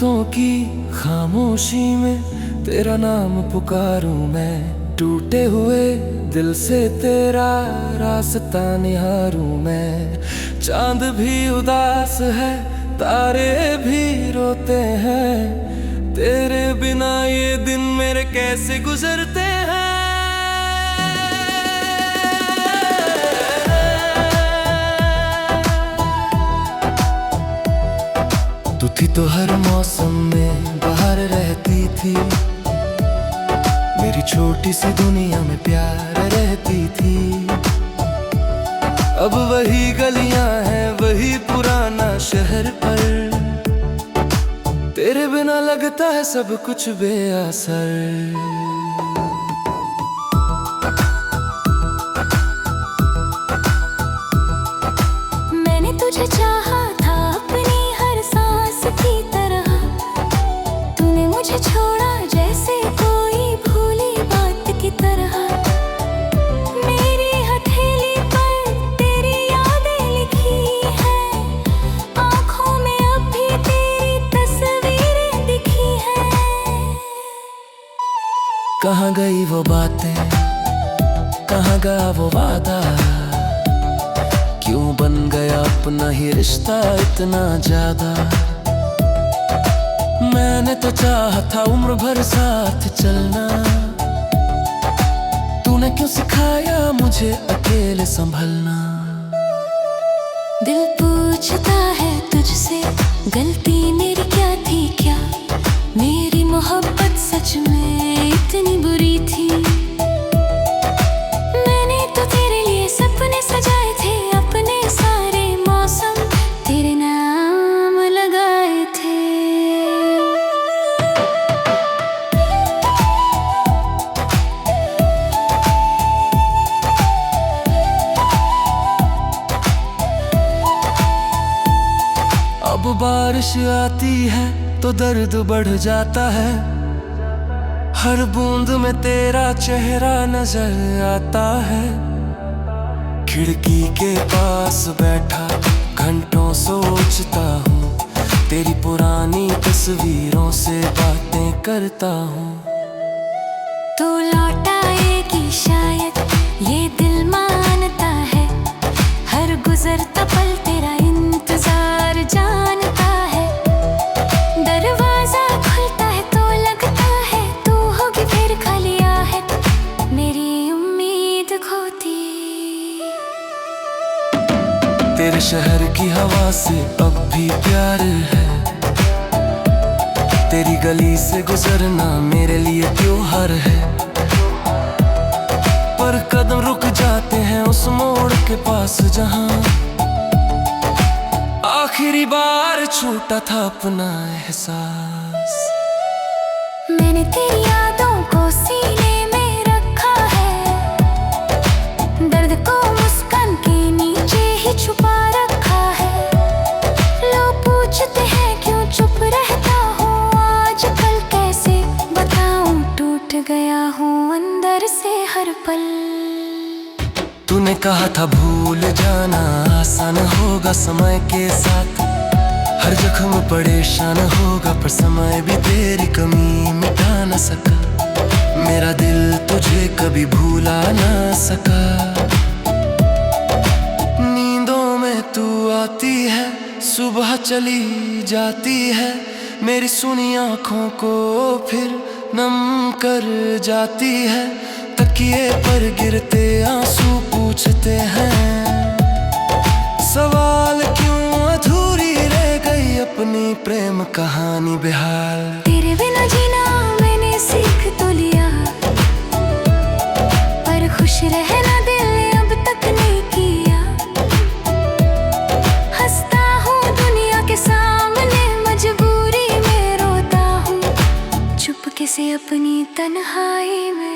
रातों की खामोशी में तेरा नाम पुकारूं मैं। टूटे हुए दिल से तेरा रास्ता निहारूं मैं। चांद भी उदास है, तारे भी रोते हैं, तेरे बिना ये दिन मेरे कैसे गुजरते हैं। तू थी तो हर मौसम में बाहर रहती थी, मेरी छोटी सी दुनिया में प्यार रहती थी। अब वही गलियां हैं, वही पुराना शहर, पर तेरे बिना लगता है सब कुछ बेअसर। मैंने तुझे चाहा था अपनी हर सांस की तरह, तूने मुझे छोड़ा जैसे कोई भूली बात की तरह। मेरी हथेली पर तेरी यादें लिखी हैं, आँखों में अब भी तेरी तस्वीरें दिखी हैं। कहाँ गई वो बातें, कहाँ गया वो वादा, क्यों बन गया अपना ही रिश्ता इतना ज्यादा। मैंने तो चाहा था उम्र भर साथ चलना, तूने क्यों सिखाया मुझे अकेले संभलना। दिल पूछता है तुझसे गलती मेरी क्या थी, क्या मेरी मोहब्बत सच में इतनी बुरी थी। मैंने तो तेरे लिए सपने सजाए थे, अपने सारे मौसम तेरे नाम लगाए थे। अब बारिश आती है तो दर्द बढ़ जाता है, हर बूंद में तेरा चेहरा नजर आता है। खिड़की के पास बैठा घंटों सोचता हूँ, तेरी पुरानी तस्वीरों से बातें करता हूँ। तू लौट आएगी शायद ये दिल मानता है, हर गुजरता पल तेरा इंतजार जानता है। दरवाजा खुलता है तो लगता है तू होगी फिर खाली आहट, मेरी उम्मीद खोती। तेरे शहर की हवा से अब भी प्यार है, तेरी गली से गुजरना मेरे लिए त्योहार है। पर कदम रुक जाते हैं उस मोड़ के पास जहां आखिरी बार छूटा था अपना एहसास। मैंने तेरी यादों को सीने में रखा है, दर्द को मुस्कान के नीचे ही छुपा रखा है। लोग पूछते हैं क्यों चुप रहता हूँ, आजकल कैसे बताऊं टूट गया हूँ अंदर से हर पल। तूने कहा था भूल जाना आसान होगा समय के साथ, हर जख्म परेशान होगा पर समय भी तेरी कमी मिटा न सका। मेरा दिल तुझे कभी भूला ना सका। नींदों में तू आती है, सुबह चली जाती है, मेरी सुनी आँखों को फिर नम कर जाती है। तकिए पर गिरते आंसू पूछते हैं, सवाल क्यों अधूरी रह गई अपनी प्रेम कहानी बेहाल। तेरे बिना जीना मैंने सीख तो लिया, पर खुश रहना दिल ने अब तक नहीं किया। हंसता हूँ दुनिया के सामने, मजबूरी में रोता हूँ चुपके से अपनी तन्हाई में।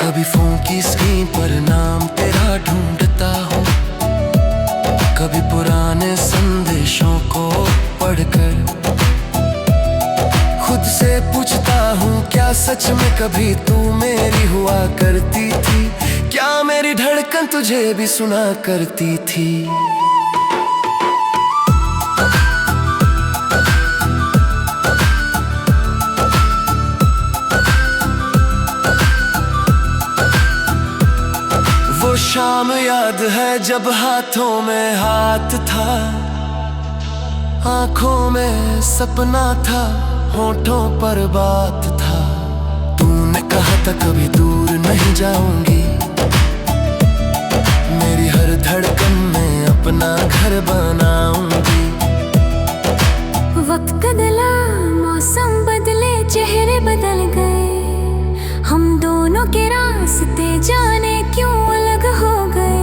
कभी फोन की स्क्रीन पर नाम तेरा ढूंढता हूँ, कभी पुराने संदेशों को पढ़कर खुद से पूछता हूँ क्या सच में कभी तू मेरी हुआ करती थी। क्या मेरी धड़कन तुझे भी सुना करती थी। याद है जब हाथों में हाथ था, आंखों में सपना था, होठों पर बात था। तूने कहा था कभी दूर नहीं जाऊंगी, मेरी हर धड़कन में अपना घर बनाऊंगी। वक्त बदला, मौसम बदले, चेहरे बदल गए, हम दोनों के रास्ते जाने क्यों अलग हो गए।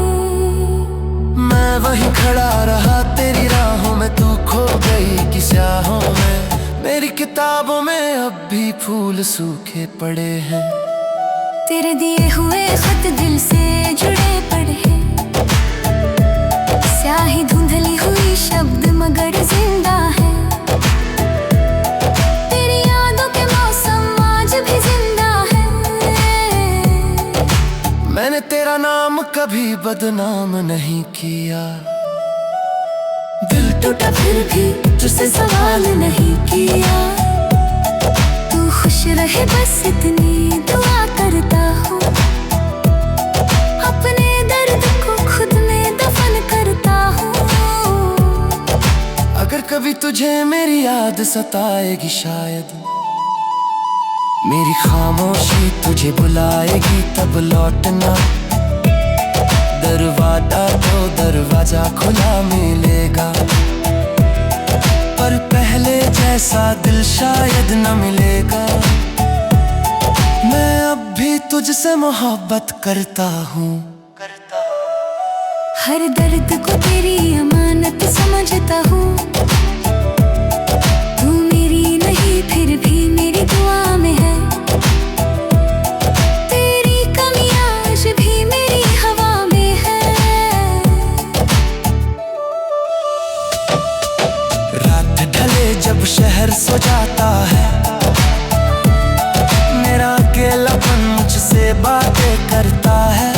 मैं वहीं खड़ा रहा तेरी राहों में, तू खो गई कि स्याहों में। मेरी किताबों में अब भी फूल सूखे पड़े हैं, तेरे दिए हुए खत दिल से जुड़े पड़े हैं। स्याही धुंधली हुई शब्द मगर जिंदा है, तेरी यादों के मौसम आज भी जिंदा है। मैंने तेरा नाम कभी बदनाम नहीं किया, दिल टूटा फिर भी तुझसे सवाल नहीं किया। तू खुश रहे बस इतनी दुआ करता हूँ, अपने दर्द को खुद में दफन करता हूँ। अगर कभी तुझे मेरी याद सताएगी शायद, मेरी खामोशी तुझे बुलाएगी तब लौटना। दरवाजा तो दरवाजा खुला मिलेगा, पर पहले जैसा दिल शायद न मिलेगा। मैं अब भी तुझसे मोहब्बत करता हूँ। हर दर्द को तेरी अमानत समझता हूँ, तू मेरी नहीं फिर भी मेरी दुआ में है। तेरी कमियां आज भी मेरी हवा में है। रात ढले जब शहर सो जाता है, मेरा अकेलापन मुझसे बातें करता है।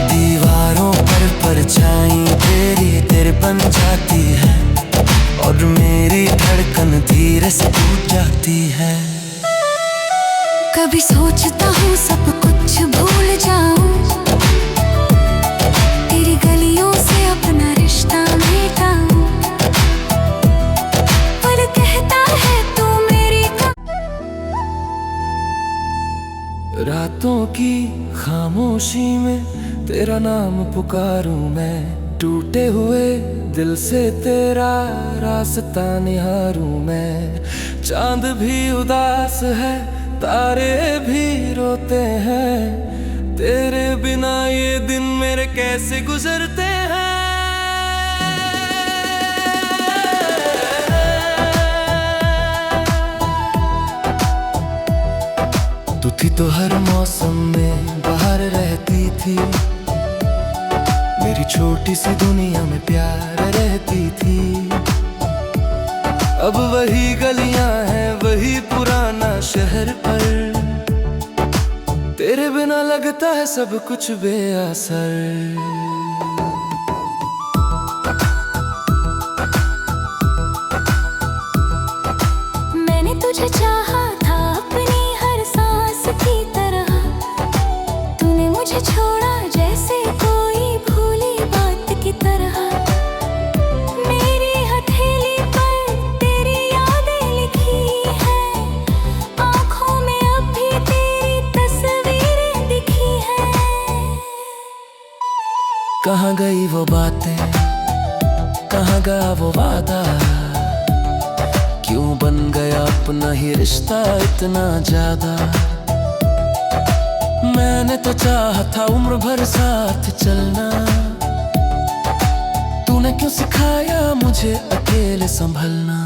दीवारों पर परछाई तेरी तेरे बन जाती है, और मेरी धड़कन धीरे से टूट जाती है। कभी सोचता हूँ सब कुछ भूल जाऊं, तेरी गलियों से अपना रिश्ता मिटाऊं, पर कहता है तू मेरी। रातों की खामोशी में तेरा नाम पुकारूं मैं, टूटे हुए दिल से तेरा रास्ता निहारूं मैं। चांद भी उदास है, तारे भी रोते हैं, तेरे बिना ये दिन मेरे कैसे गुजरते हैं। तू थी तो हर मौसम में बाहर रहती थी, मेरी छोटी सी दुनिया में प्यार रहती थी। अब वही गलियां हैं, वही पुराना शहर पर, तेरे बिना लगता है सब कुछ बेअसर। मैंने तुझे चाहा था अपनी हर सांस की तरह, तूने मुझे छोड़ा जैसे कोई भूली बात की तरह। मेरी हथेली पर तेरी यादें लिखी हैं, आँखों में अब भी तेरी तस्वीरें दिखी हैं। कहाँ गई वो बातें, कहाँ गया वो वादा, क्यों बन गया अपना ही रिश्ता इतना ज्यादा। मैंने तो चाहा था उम्र भर साथ चलना, तूने क्यों सिखाया मुझे अकेले संभलना।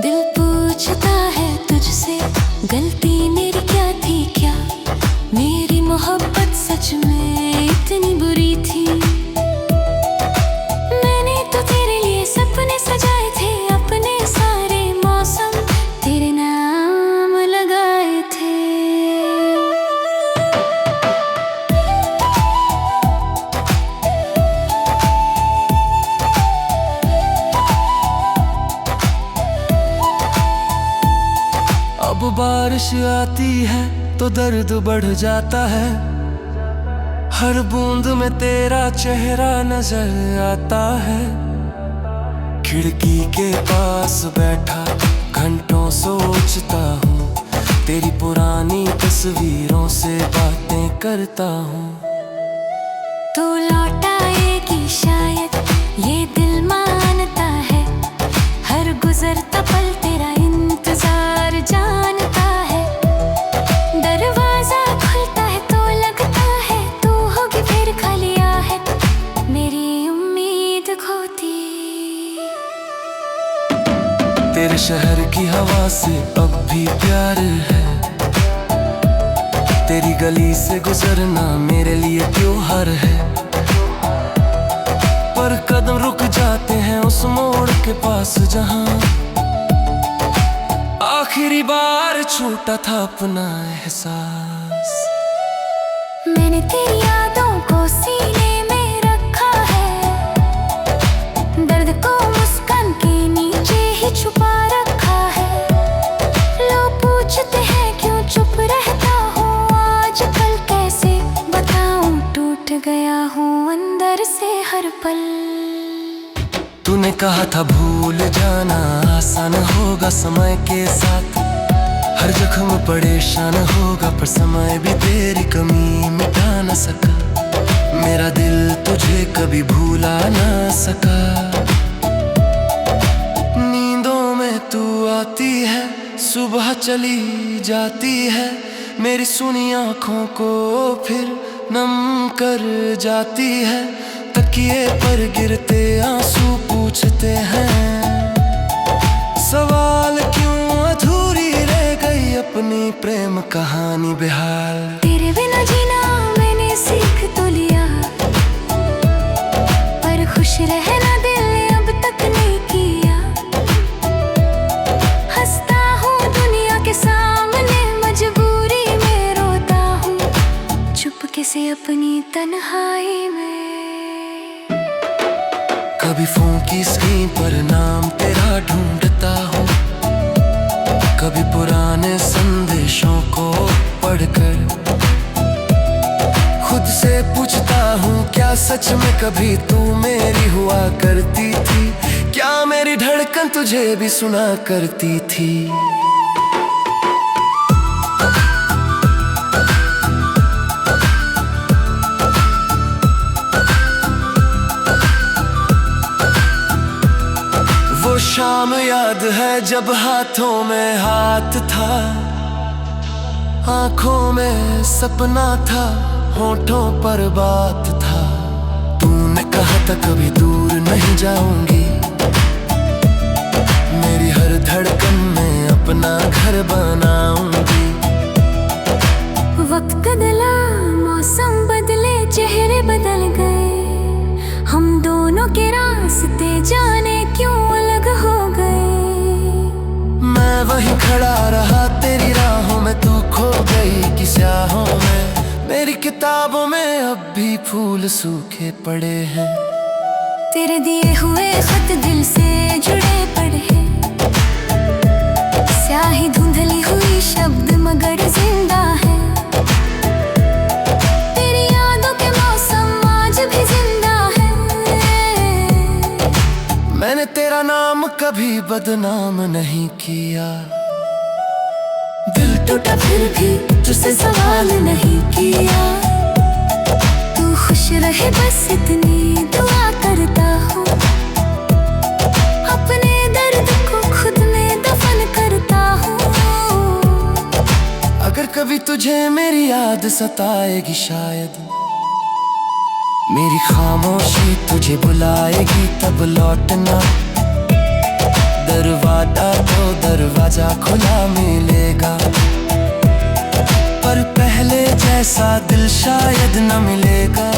दिल पूछता है तुझसे गलती मेरी क्या थी, क्या मेरी मोहब्बत सच में इतनी बुरी थी। मैंने तो तेरे लिए सपने सजाए थे, अपने सारे मौसम तेरे नाम लगाए थे। अब बारिश आती है तो दर्द बढ़ जाता है, हर बूंद में तेरा चेहरा नजर आता है। खिड़की के पास बैठा घंटों सोचता हूँ, तेरी पुरानी तस्वीरों से बातें करता हूँ। तू लौट आएगी शायद ये दिल मानता है, हर गुजरता पल तेरा इंतजार जानता है। दरवाजा खुलता है तो लगता है तू होगी फिर खाली आहट, मेरी उम्मीद खोती। तेरे शहर की हवा से अब भी प्यार है, तेरी गली से गुजरना मेरे लिए त्योहार है। पर कदम रुक जाते हैं उस मोड़ के पास जहां आखिरी बार छूटा था अपना एहसास। मैंने तेरी यादों को सीने में रखा है, दर्द को मुस्कान के नीचे ही छुपा रखा है। लोग पूछते हैं क्यों चुप रहता हूँ, आजकल कैसे बताऊं टूट गया हूँ अंदर से हर पल। तूने कहा था भूल जाना आसान होगा समय के साथ, हर जख्म परेशान होगा पर समय भी तेरी कमी मिटा न सका। मेरा दिल तुझे कभी भूला ना सका। नींदों में तू आती है, सुबह चली जाती है, मेरी सुनी आँखों को फिर नम कर जाती है। तकिए पर गिरते आंसू पूछते हैं, सवाल क्यों अधूरी रह गई अपनी प्रेम कहानी बेहाल। तेरे बिना जीना मैंने सीख तो लिया, पर खुश रहना दिल ने अब तक नहीं किया। हंसता हूँ दुनिया के सामने, मजबूरी में रोता हूँ चुपके से अपनी तन्हाई में। कभी फोन की स्क्रीन पर नाम तेरा ढूंढता हूँ, कभी पुराने संदेशों को पढ़कर खुद से पूछता हूँ, क्या सच में कभी तू मेरी हुआ करती थी? क्या मेरी धड़कन तुझे भी सुना करती थी? वो शाम याद है जब हाथों में हाथ था, आंखों में सपना था, होठों पर बात था। तूने कहा था कभी दूर नहीं जाऊंगी, मेरी हर धड़कन में अपना घर बनाऊंगी। वक्त बदला, मौसम बदले, चेहरे बदल गए, हम दोनों के रास्ते जाने क्यों अलग हो गए। मैं वहीं खड़ा रहा तेरी राहों में, तू खो गई कि स्याहों में। मेरी किताबों में अब भी फूल सूखे पड़े हैं, तेरे दिए हुए खत दिल से जुड़े पड़े हैं। स्याही धुंधली हुई शब्द मगर जिंदा है, तेरी यादों के मौसम आज भी जिंदा है। मैंने तेरा नाम कभी बदनाम नहीं किया, दिल टूटा फिर भी तुझसे सवाल नहीं किया। तू खुश रहे बस इतनी दुआ करता हूँ, अपने दर्द को खुद में दफन करता हूँ। अगर कभी तुझे मेरी याद सताएगी शायद, मेरी खामोशी तुझे बुलाएगी तब लौटना। दरवाजा तो दरवाजा खुला मिलेगा, पर पहले जैसा दिल शायद न मिलेगा।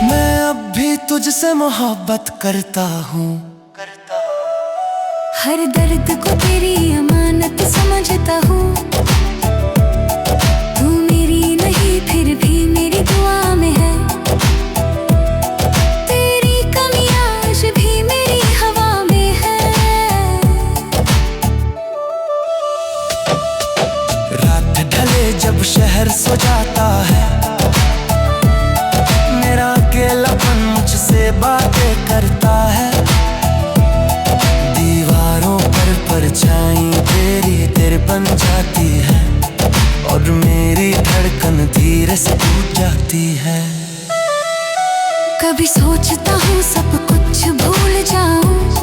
मैं अब भी तुझसे मोहब्बत करता हूँ, हर दर्द को तेरी अमानत समझता हूँ। तू मेरी नहीं फिर भी मेरी दुआ में है, तेरी कमियां आज भी मेरी हवा में है। रात ढले जब शहर सो जाता है, करता है। दीवारों पर परछाई तेरे बन जाती है और मेरी धड़कन धीरे से टूट जाती है। कभी सोचता हूँ सब कुछ भूल जाऊं,